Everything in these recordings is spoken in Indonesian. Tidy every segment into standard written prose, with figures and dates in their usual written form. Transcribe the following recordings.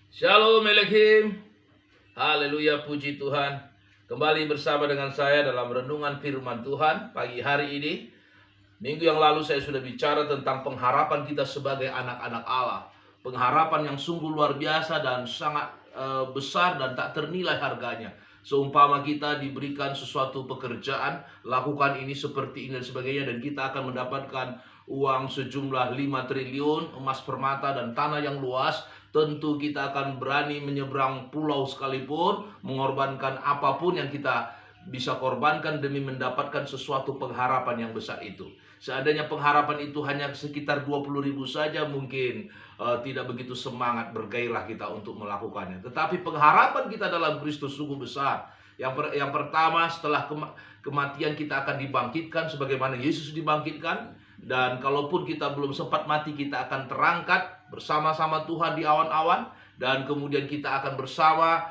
Shalom Elohim. Haleluya, puji Tuhan. Kembali bersama dengan saya dalam renungan firman Tuhan pagi hari ini. Minggu yang lalu saya sudah bicara tentang pengharapan kita sebagai anak-anak Allah. Pengharapan yang sungguh luar biasa dan sangat besar dan tak ternilai harganya. Seumpama kita diberikan sesuatu pekerjaan, lakukan ini seperti ini dan sebagainya, dan kita akan mendapatkan uang sejumlah 5 triliun, emas permata dan tanah yang luas. Tentu kita akan berani menyeberang pulau sekalipun, mengorbankan apapun yang kita bisa korbankan demi mendapatkan sesuatu pengharapan yang besar itu. Seandainya pengharapan itu hanya sekitar 20.000 saja, mungkin tidak begitu semangat bergairah kita untuk melakukannya. Tetapi pengharapan kita dalam Kristus sungguh besar. Yang pertama, setelah kematian kita akan dibangkitkan sebagaimana Yesus dibangkitkan. Dan kalaupun kita belum sempat mati, kita akan terangkat bersama-sama Tuhan di awan-awan. Dan kemudian kita akan bersama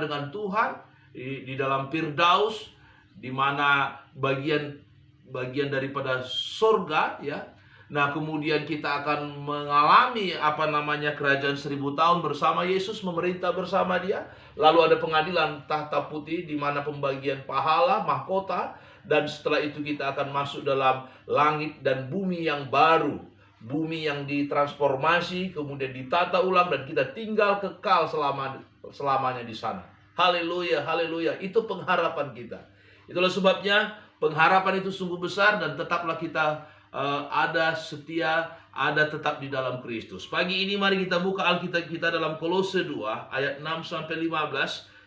dengan Tuhan di dalam Firdaus, di mana bagian daripada surga, ya. Nah, kemudian kita akan mengalami kerajaan 1000 tahun bersama Yesus, memerintah bersama Dia. Lalu ada pengadilan tahta putih, di mana pembagian pahala, mahkota. Dan setelah itu kita akan masuk dalam langit dan bumi yang baru, bumi yang ditransformasi, kemudian ditata ulang, dan kita tinggal kekal selamanya di sana. Haleluya, haleluya. Itu pengharapan kita. Itulah sebabnya pengharapan itu sungguh besar, dan tetaplah kita ada setia, ada tetap di dalam Kristus. Pagi ini mari kita buka Alkitab kita dalam Kolose 2 ayat 6-15.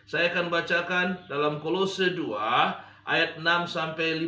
Saya akan bacakan dalam Kolose 2 ayat 6-15.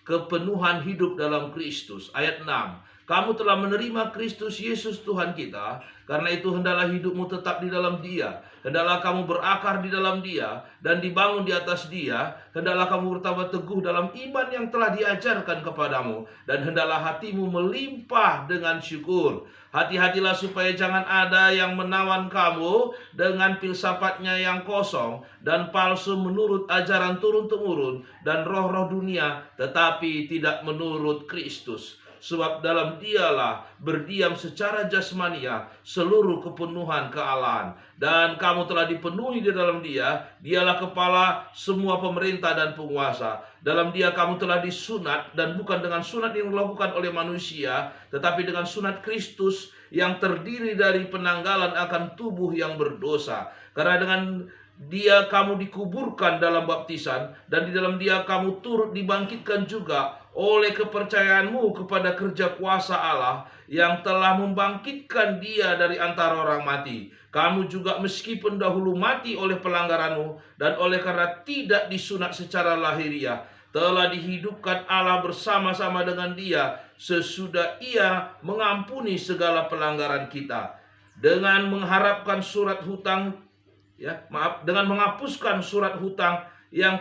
Kepenuhan hidup dalam Kristus. Ayat 6. Kamu telah menerima Kristus Yesus Tuhan kita, karena itu hendaklah hidupmu tetap di dalam Dia. Hendaklah kamu berakar di dalam Dia dan dibangun di atas Dia. Hendaklah kamu bertambah teguh dalam iman yang telah diajarkan kepadamu, dan hendaklah hatimu melimpah dengan syukur. Hati-hatilah supaya jangan ada yang menawan kamu dengan filsafatnya yang kosong dan palsu menurut ajaran turun-temurun dan roh-roh dunia, tetapi tidak menurut Kristus. Sebab dalam Dialah berdiam secara jasmania seluruh kepenuhan kealahan. Dan kamu telah dipenuhi di dalam Dia. Dialah kepala semua pemerintah dan penguasa. Dalam Dia kamu telah disunat, dan bukan dengan sunat yang dilakukan oleh manusia, tetapi dengan sunat Kristus yang terdiri dari penanggalan akan tubuh yang berdosa. Karena dengan Dia kamu dikuburkan dalam baptisan, dan di dalam Dia kamu turut dibangkitkan juga oleh kepercayaanmu kepada kerja kuasa Allah yang telah membangkitkan Dia dari antara orang mati. Kamu juga meskipun dahulu mati oleh pelanggaranmu dan oleh karena tidak disunat secara lahiriah, telah dihidupkan Allah bersama-sama dengan Dia sesudah Ia mengampuni segala pelanggaran kita, dengan mengharapkan surat hutang, dengan menghapuskan surat hutang yang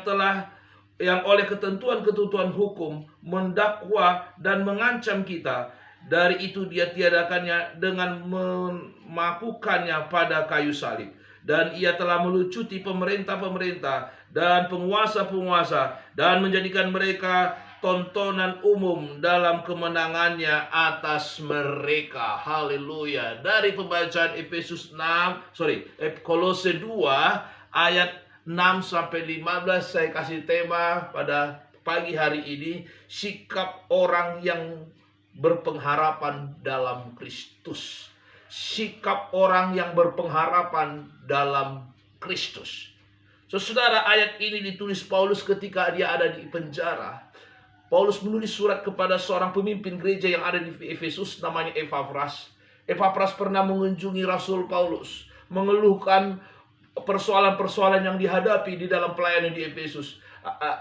oleh ketentuan-ketentuan hukum mendakwa dan mengancam kita. Dari itu Dia tiadakannya dengan memakukannya pada kayu salib. Dan Ia telah melucuti pemerintah-pemerintah dan penguasa-penguasa, dan menjadikan mereka tontonan umum dalam kemenangannya atas mereka. Haleluya. Dari pembacaan Kolose 2 ayat 6-15, saya kasih tema pada pagi hari ini, sikap orang yang berpengharapan dalam Kristus. Sikap orang yang berpengharapan dalam Kristus. Saudara, ayat ini ditulis Paulus ketika dia ada di penjara. Paulus menulis surat kepada seorang pemimpin gereja yang ada di Efesus, namanya Epafras. Epafras pernah mengunjungi Rasul Paulus, mengeluhkan persoalan-persoalan yang dihadapi di dalam pelayanan di Efesus.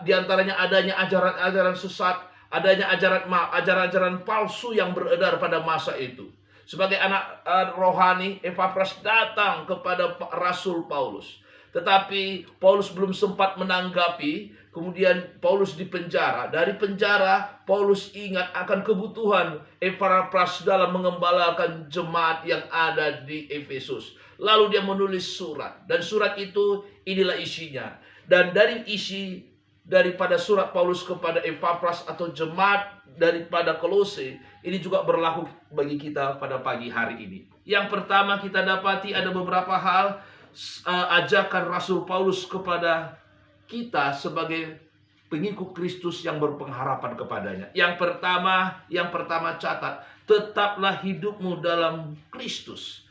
Di antaranya adanya ajaran-ajaran sesat, adanya ajaran-ajaran palsu yang beredar pada masa itu. Sebagai anak rohani, Epafras datang kepada Rasul Paulus. Tetapi Paulus belum sempat menanggapi. Kemudian Paulus dipenjara. Dari penjara, Paulus ingat akan kebutuhan Epafras dalam mengembalakan jemaat yang ada di Efesus. Lalu dia menulis surat. Dan surat itu inilah isinya. Dan dari isi daripada surat Paulus kepada Epafras atau jemaat daripada Kolose, ini juga berlaku bagi kita pada pagi hari ini. Yang pertama kita dapati ada beberapa hal ajakan Rasul Paulus kepada kita sebagai pengikut Kristus yang berpengharapan kepadanya. Yang pertama catat, tetaplah hidupmu dalam Kristus.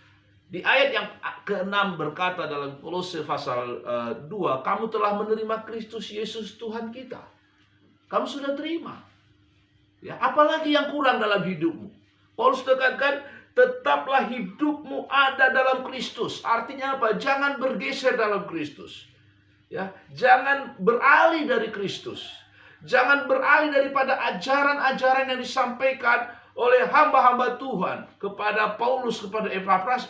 Di ayat yang ke-6 berkata dalam Kolose pasal 2, kamu telah menerima Kristus Yesus Tuhan kita. Kamu sudah terima. Ya, apalagi yang kurang dalam hidupmu? Paulus tekankan, tetaplah hidupmu ada dalam Kristus. Artinya apa? Jangan bergeser dalam Kristus. Ya, jangan beralih dari Kristus. Jangan beralih daripada ajaran-ajaran yang disampaikan oleh hamba-hamba Tuhan kepada Paulus, kepada Epafras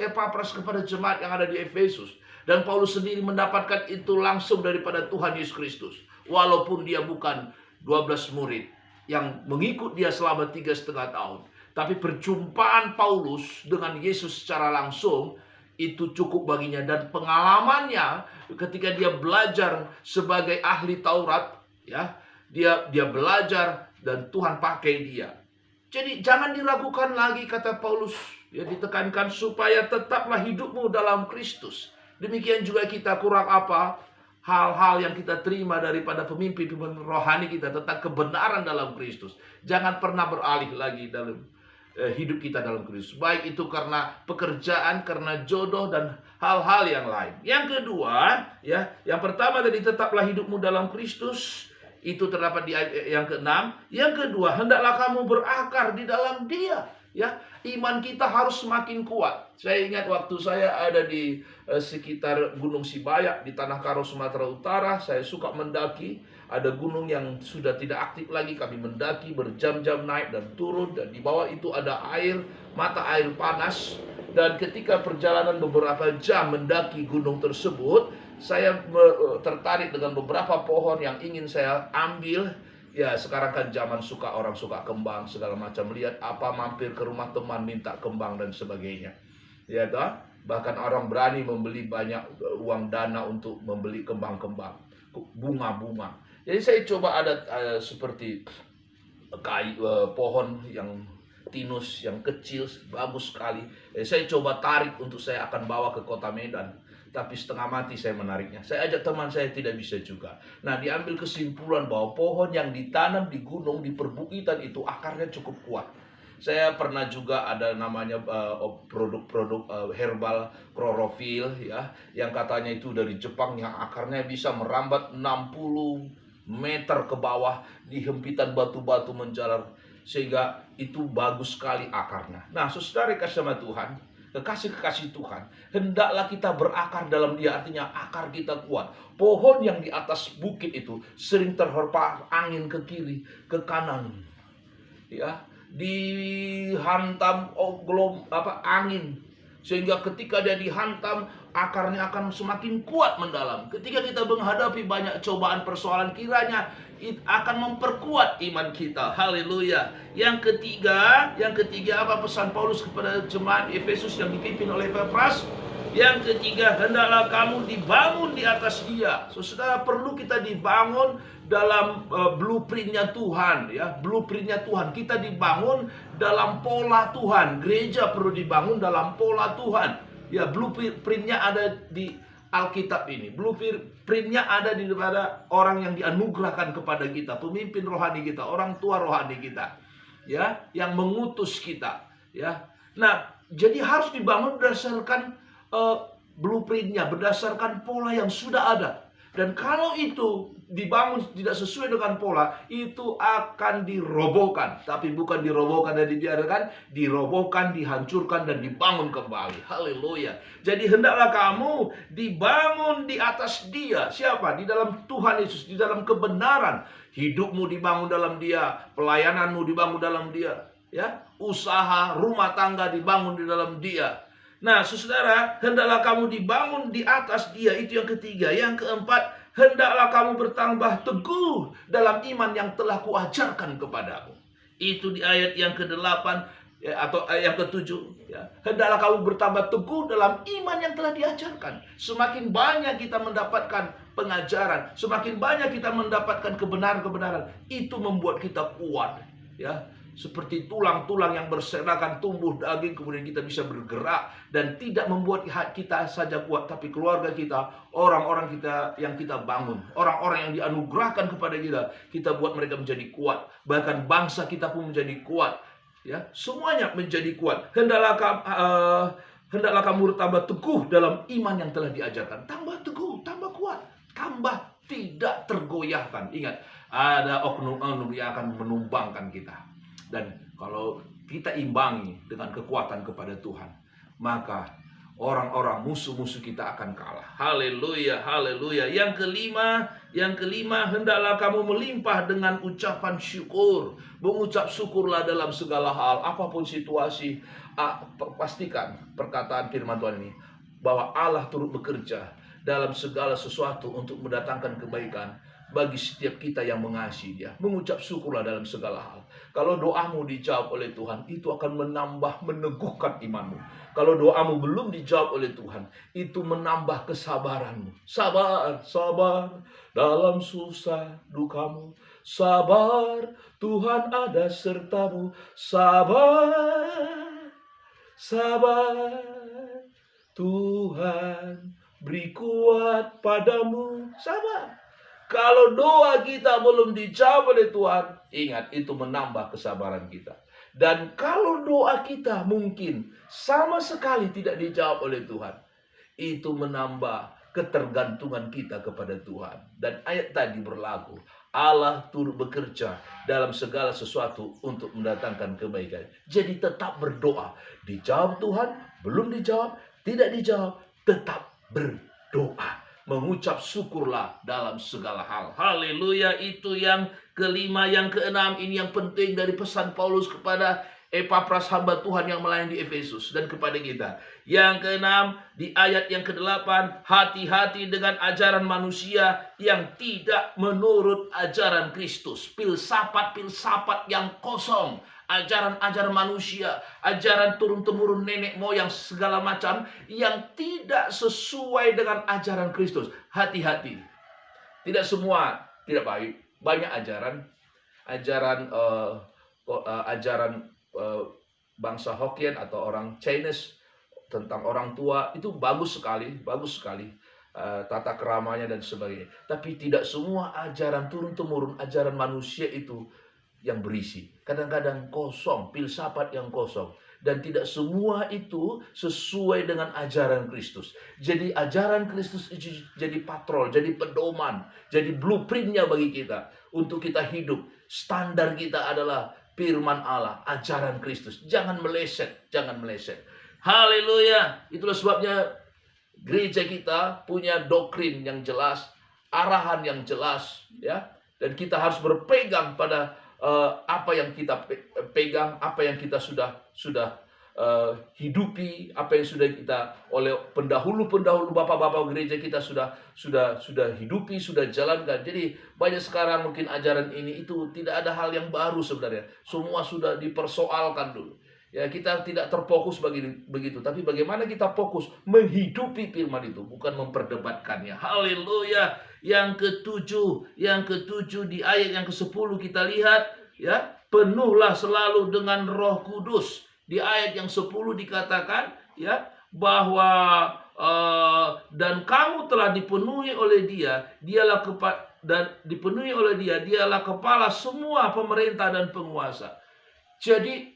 kepada jemaat yang ada di Efesus. Dan Paulus sendiri mendapatkan itu langsung daripada Tuhan Yesus Kristus. Walaupun dia bukan 12 murid yang mengikut dia selama 3,5 tahun. Tapi perjumpaan Paulus dengan Yesus secara langsung itu cukup baginya. Dan pengalamannya ketika dia belajar sebagai ahli Taurat, ya, dia belajar dan Tuhan pakai dia. Jadi jangan diragukan lagi, kata Paulus, ya, ditekankan supaya tetaplah hidupmu dalam Kristus. Demikian juga kita, kurang apa hal-hal yang kita terima daripada pemimpin rohani kita tentang kebenaran dalam Kristus. Jangan pernah beralih lagi dalam hidup kita dalam Kristus. Baik itu karena pekerjaan, karena jodoh, dan hal-hal yang lain. Yang kedua, ya, yang pertama tadi tetaplah hidupmu dalam Kristus. Itu terdapat di ayat yang ke-6. Yang kedua, hendaklah kamu berakar di dalam Dia. Ya, iman kita harus semakin kuat. Saya ingat waktu saya ada di sekitar Gunung Sibayak di Tanah Karo, Sumatera Utara. Saya suka mendaki. Ada gunung yang sudah tidak aktif lagi. Kami mendaki berjam-jam naik dan turun. Dan di bawah itu ada air, mata air panas. Dan ketika perjalanan beberapa jam mendaki gunung tersebut, saya tertarik dengan beberapa pohon yang ingin saya ambil. Ya, sekarang kan zaman orang suka kembang segala macam, lihat apa, mampir ke rumah teman minta kembang dan sebagainya. Ya toh? Bahkan orang berani membeli banyak uang dana untuk membeli kembang-kembang, bunga-bunga. Jadi saya coba ada seperti pohon yang tinus yang kecil, bagus sekali. Saya coba tarik untuk saya akan bawa ke kota Medan. Tapi setengah mati saya menariknya. Saya ajak teman saya, tidak bisa juga. Nah, diambil kesimpulan bahwa pohon yang ditanam di gunung, di perbukitan itu akarnya cukup kuat. Saya pernah juga ada namanya produk-produk herbal klorofil, ya, yang katanya itu dari Jepang, yang akarnya bisa merambat 60 meter ke bawah di hempitan batu-batu menjalar, sehingga itu bagus sekali akarnya. Nah, saudara kasih sama Tuhan, kekasih-kekasih Tuhan, hendaklah kita berakar dalam Dia. Artinya akar kita kuat. Pohon yang di atas bukit itu sering terhempas angin ke kiri, ke kanan, ya, dihantam angin, sehingga ketika dia dihantam, akarnya akan semakin kuat mendalam. Ketika kita menghadapi banyak cobaan, persoalan, kiranya akan memperkuat iman kita. Haleluya. Yang ketiga apa pesan Paulus kepada jemaat Efesus yang dipimpin oleh Epafras? Yang ketiga, hendaklah kamu dibangun di atas Dia. Saudara, perlu kita dibangun dalam blueprintnya Tuhan, ya, blueprintnya Tuhan. Kita dibangun dalam pola Tuhan. Gereja perlu dibangun dalam pola Tuhan. Ya, blueprintnya ada di Alkitab ini. Blueprintnya ada di daripada orang yang dianugerahkan kepada kita, pemimpin rohani kita, orang tua rohani kita, ya, yang mengutus kita, ya. Nah, jadi harus dibangun berdasarkan blueprintnya, berdasarkan pola yang sudah ada. Dan kalau itu dibangun tidak sesuai dengan pola, itu akan dirobohkan. Tapi bukan dirobohkan dan dibiarkan, dirobohkan, dihancurkan, dan dibangun kembali. Haleluya. Jadi hendaklah kamu dibangun di atas Dia. Siapa? Di dalam Tuhan Yesus, di dalam kebenaran. Hidupmu dibangun dalam Dia, pelayananmu dibangun dalam Dia, ya. Usaha, rumah tangga dibangun di dalam Dia. Nah, saudara, hendaklah kamu dibangun di atas Dia. Itu yang ketiga. Yang keempat, hendaklah kamu bertambah teguh dalam iman yang telah kuajarkan kepadamu. Itu di ayat yang ke-8. ya, atau yang ketujuh, ya, hendaklah kamu bertambah teguh dalam iman yang telah diajarkan. Semakin banyak kita mendapatkan pengajaran, semakin banyak kita mendapatkan kebenaran-kebenaran, itu membuat kita kuat, ya. Seperti tulang-tulang yang berserakan, tumbuh daging, kemudian kita bisa bergerak dan tidak membuat kita saja kuat, tapi keluarga kita, orang-orang kita yang kita bangun, orang-orang yang dianugerahkan kepada kita buat mereka menjadi kuat. Bahkan bangsa kita pun menjadi kuat, ya, semuanya menjadi kuat. Hendaklah kamu bertambah teguh dalam iman yang telah diajarkan. Tambah teguh, tambah kuat, tambah tidak tergoyahkan. Ingat, ada oknum-oknum yang akan menumbangkan kita. Dan kalau kita imbangi dengan kekuatan kepada Tuhan, maka orang-orang musuh-musuh kita akan kalah. Haleluya, haleluya. Yang kelima, hendaklah kamu melimpah dengan ucapan syukur. Mengucap syukurlah dalam segala hal, apapun situasi. Pastikan perkataan firman Tuhan ini, bahwa Allah turut bekerja dalam segala sesuatu untuk mendatangkan kebaikan bagi setiap kita yang mengasihi Dia. Mengucap syukurlah dalam segala hal. Kalau doamu dijawab oleh Tuhan, itu akan menambah, meneguhkan imanmu. Kalau doamu belum dijawab oleh Tuhan, itu menambah kesabaranmu. Sabar, sabar dalam susah dukamu. Sabar, Tuhan ada sertamu. Sabar, sabar, Tuhan beri kuat padamu. Sabar. Kalau doa kita belum dijawab oleh Tuhan, ingat, itu menambah kesabaran kita. Dan kalau doa kita mungkin sama sekali tidak dijawab oleh Tuhan, itu menambah ketergantungan kita kepada Tuhan. Dan ayat tadi berlaku, Allah turut bekerja dalam segala sesuatu untuk mendatangkan kebaikan. Jadi tetap berdoa. Dijawab Tuhan, belum dijawab, tidak dijawab, tetap berdoa. Mengucap syukurlah dalam segala hal. Haleluya. Itu yang kelima. Yang keenam, ini yang penting dari pesan Paulus kepada Epapras, hamba Tuhan yang melayani di Efesus, dan kepada kita. Yang keenam, di ayat yang ke-8, hati-hati dengan ajaran manusia yang tidak menurut ajaran Kristus. Filsafat-filsafat yang kosong, ajaran-ajaran manusia, ajaran turun-temurun nenek moyang segala macam yang tidak sesuai dengan ajaran Kristus. Hati-hati. Tidak semua tidak baik. Banyak ajaran bangsa Hokkien atau orang Chinese tentang orang tua itu bagus sekali, tata keramanya dan sebagainya. Tapi tidak semua ajaran turun-temurun, ajaran manusia itu yang berisi. Kadang-kadang kosong, filsafat yang kosong. Dan tidak semua itu sesuai dengan ajaran Kristus. Jadi ajaran Kristus itu jadi patrol, jadi pedoman, jadi blueprintnya bagi kita. Untuk kita hidup, standar kita adalah firman Allah, ajaran Kristus. Jangan meleset, jangan meleset. Haleluya. Itulah sebabnya gereja kita punya doktrin yang jelas, arahan yang jelas, ya. Dan kita harus berpegang pada apa yang kita pegang, apa yang kita sudah hidupi, apa yang sudah kita oleh pendahulu bapak-bapak gereja kita sudah hidupi, sudah jalankan. Jadi banyak sekarang mungkin ajaran ini itu tidak ada hal yang baru sebenarnya. Semua sudah dipersoalkan dulu. Ya, kita tidak terfokus begitu, tapi bagaimana kita fokus menghidupi firman itu, bukan memperdebatkannya. Haleluya. Yang ketujuh di ayat yang ke-10 kita lihat, ya, penuhlah selalu dengan Roh Kudus. Di ayat yang 10 dikatakan, ya, bahwa dan kamu telah dipenuhi oleh Dia, dialah kepala semua pemerintah dan penguasa. Jadi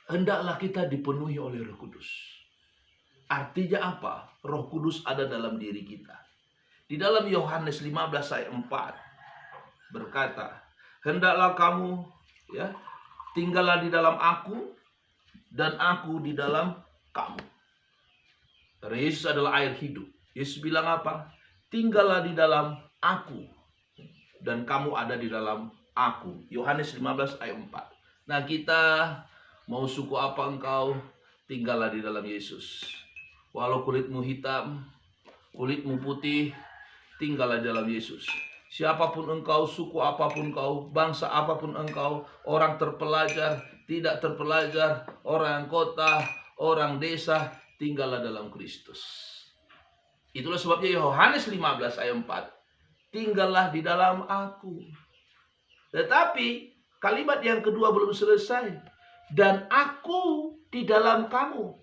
hendaklah kita dipenuhi oleh Roh Kudus. Artinya apa? Roh Kudus ada dalam diri kita. Di dalam Yohanes 15 ayat 4 berkata, hendaklah kamu, ya, tinggallah di dalam aku dan aku di dalam kamu. Karena Yesus adalah air hidup. Yesus bilang apa? Tinggallah di dalam aku dan kamu ada di dalam aku. Yohanes 15 ayat 4. Nah, kita mau suku apa engkau, tinggallah di dalam Yesus. Walau kulitmu hitam, kulitmu putih, tinggallah di dalam Yesus. Siapapun engkau, suku apapun engkau, bangsa apapun engkau, orang terpelajar, tidak terpelajar, orang kota, orang desa, tinggallah dalam Kristus. Itulah sebabnya Yohanes 15 ayat 4, tinggallah di dalam aku. Tetapi kalimat yang kedua belum selesai. Dan aku di dalam kamu.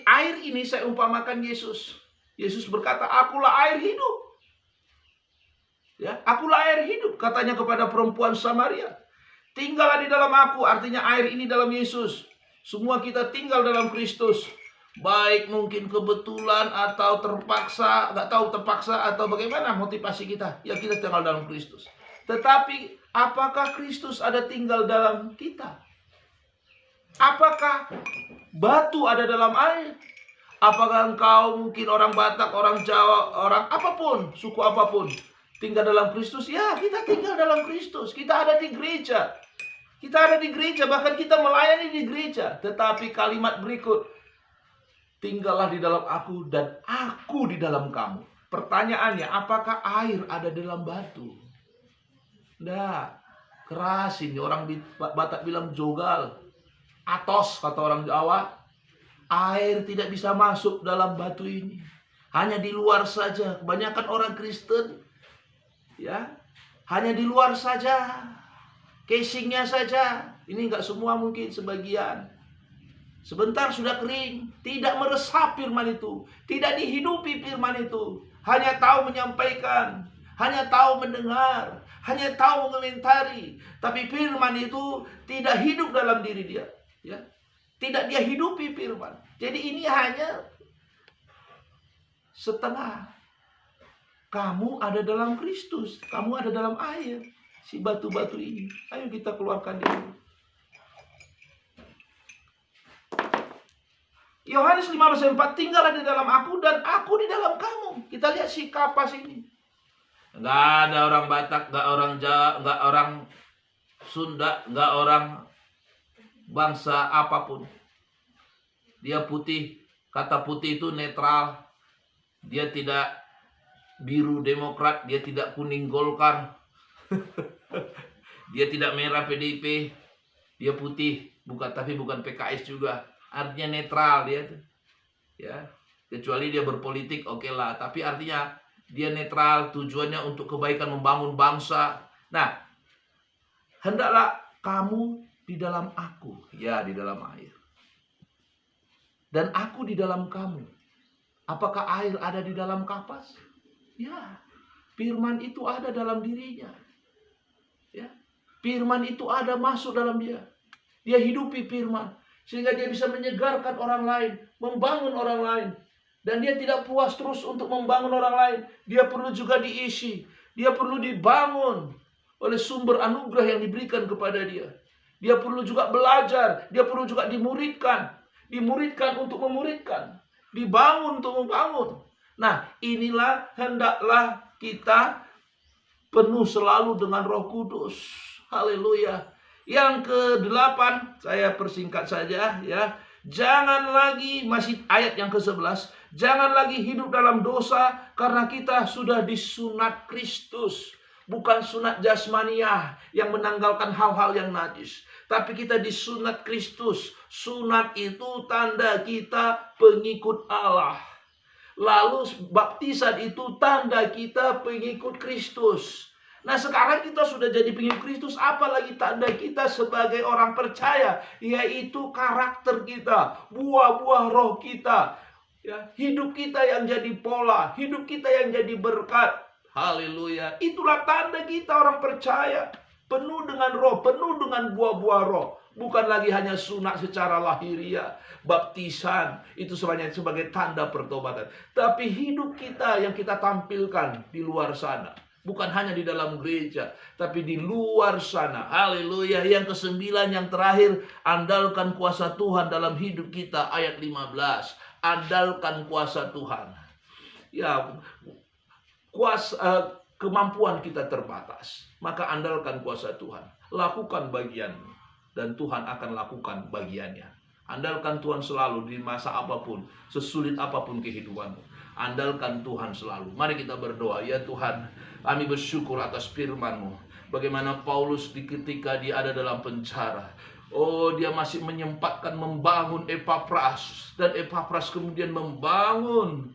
Air ini saya umpamakan Yesus. Yesus berkata, akulah air hidup. Ya, akulah air hidup, katanya kepada perempuan Samaria. Tinggallah di dalam aku, artinya air ini dalam Yesus. Semua kita tinggal dalam Kristus. Baik mungkin kebetulan atau terpaksa, nggak tahu terpaksa atau bagaimana motivasi kita. Ya, kita tinggal dalam Kristus. Tetapi apakah Kristus ada tinggal dalam kita? Apakah batu ada dalam air? Apakah engkau mungkin orang Batak, orang Jawa, orang apapun, suku apapun, tinggal dalam Kristus? Ya, kita tinggal dalam Kristus. Kita ada di gereja. Kita ada di gereja, bahkan kita melayani di gereja. Tetapi kalimat berikut, tinggallah di dalam aku dan aku di dalam kamu. Pertanyaannya, apakah air ada dalam batu? Nggak, keras ini. Orang Batak bilang jogal. Atos, kata orang Jawa. Air tidak bisa masuk dalam batu ini. Hanya di luar saja. Kebanyakan orang Kristen, ya, hanya di luar saja. Casingnya saja. Ini enggak semua, mungkin sebagian. Sebentar sudah kering. Tidak meresap firman itu. Tidak dihidupi firman itu. Hanya tahu menyampaikan. Hanya tahu mendengar. Hanya tahu mengomentari. Tapi firman itu tidak hidup dalam diri dia. Ya, tidak dia hidupi firman. Jadi ini hanya setengah. Kamu ada dalam Kristus. Kamu ada dalam air. Si batu-batu ini. Ayo kita keluarkan dia. Yohanes 15:4, tinggallah di dalam aku dan aku di dalam kamu. Kita lihat si kapas ini. Enggak ada orang Batak, enggak orang Jawa, enggak orang Sunda, enggak orang bangsa apapun. Dia putih. Kata putih itu netral. Dia tidak biru Demokrat, dia tidak kuning Golkar. Dia tidak merah PDIP. Dia putih, tapi bukan PKS juga. Artinya netral dia. Ya. Kecuali dia berpolitik, oke lah. Tapi artinya dia netral, tujuannya untuk kebaikan, membangun bangsa. Nah, hendaklah kamu di dalam aku, ya, di dalam air. Dan aku di dalam kamu. Apakah air ada di dalam kapas? Ya, firman itu ada dalam dirinya. Ya, firman itu ada masuk dalam dia. Dia hidupi firman. Sehingga dia bisa menyegarkan orang lain, membangun orang lain. Dan dia tidak puas terus untuk membangun orang lain. Dia perlu juga diisi. Dia perlu dibangun oleh sumber anugerah yang diberikan kepada dia. Dia perlu juga belajar. Dia perlu juga dimuridkan. Dimuridkan untuk memuridkan. Dibangun untuk membangun. Nah, inilah hendaklah kita penuh selalu dengan Roh Kudus. Haleluya. Yang ke-8, saya persingkat saja ya. Jangan lagi, masih ayat yang ke-11, jangan lagi hidup dalam dosa karena kita sudah disunat Kristus. Bukan sunat jasmaniah yang menanggalkan hal-hal yang najis. Tapi kita disunat Kristus. Sunat itu tanda kita pengikut Allah. Lalu baptisan itu tanda kita pengikut Kristus. Nah, sekarang kita sudah jadi pengikut Kristus, apalagi tanda kita sebagai orang percaya, yaitu karakter kita, buah-buah roh kita, ya, hidup kita yang jadi pola, hidup kita yang jadi berkat. Haleluya. Itulah tanda kita orang percaya. Penuh dengan roh, penuh dengan buah-buah roh. Bukan lagi hanya sunat secara lahiriah. Baptisan itu sebagai tanda pertobatan. Tapi hidup kita yang kita tampilkan di luar sana. Bukan hanya di dalam gereja, tapi di luar sana. Haleluya. Yang ke-9, yang terakhir, andalkan kuasa Tuhan dalam hidup kita. Ayat 15. Andalkan kuasa Tuhan. Ya, kemampuan kita terbatas. Maka andalkan kuasa Tuhan. Lakukan bagianmu. Dan Tuhan akan lakukan bagiannya. Andalkan Tuhan selalu di masa apapun. Sesulit apapun kehidupanmu. Andalkan Tuhan selalu. Mari kita berdoa. Ya Tuhan, kami bersyukur atas firman-Mu. Bagaimana Paulus ketika dia ada dalam penjara. Oh, dia masih menyempatkan membangun Epafras, dan Epafras kemudian membangun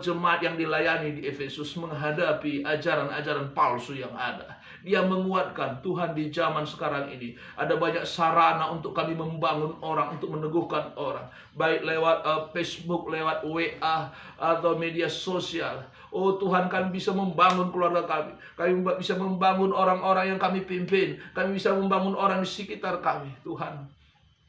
jemaat yang dilayani di Efesus menghadapi ajaran-ajaran palsu yang ada. Dia menguatkan. Tuhan, di zaman sekarang ini ada banyak sarana untuk kami membangun orang, untuk meneguhkan orang, baik lewat Facebook, lewat WA, atau media sosial. Oh Tuhan, kami bisa membangun keluarga kami. Kami bisa membangun orang-orang yang kami pimpin. Kami bisa membangun orang di sekitar kami. Tuhan,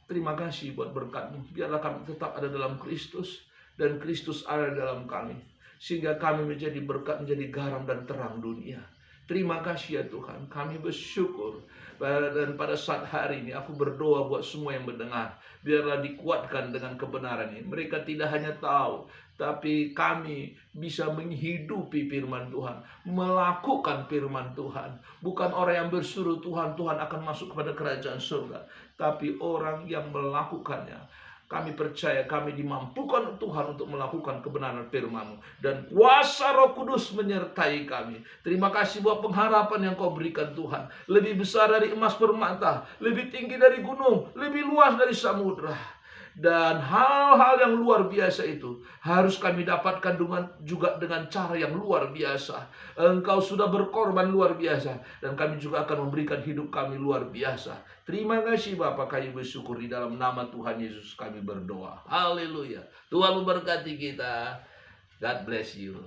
terima kasih buat berkat-Mu. Biarlah kami tetap ada dalam Kristus, dan Kristus ada dalam kami, sehingga kami menjadi berkat, menjadi garam dan terang dunia. Terima kasih ya Tuhan, kami bersyukur. Dan pada saat hari ini aku berdoa buat semua yang mendengar, biarlah dikuatkan dengan kebenaran ini. Mereka tidak hanya tahu, tapi kami bisa menghidupi firman Tuhan, melakukan firman Tuhan. Bukan orang yang bersuruh Tuhan, Tuhan akan masuk kepada kerajaan surga, tapi orang yang melakukannya. Kami percaya kami dimampukan Tuhan untuk melakukan kebenaran firman-Mu, dan kuasa Roh Kudus menyertai kami. Terima kasih buat pengharapan yang Kau berikan Tuhan. Lebih besar dari emas permata, lebih tinggi dari gunung, lebih luas dari samudra. Dan hal-hal yang luar biasa itu harus kami dapatkan juga dengan cara yang luar biasa. Engkau sudah berkorban luar biasa, dan kami juga akan memberikan hidup kami luar biasa. Terima kasih Bapa, kami bersyukur di dalam nama Tuhan Yesus kami berdoa. Haleluya. Tuhan memberkati kita. God bless you.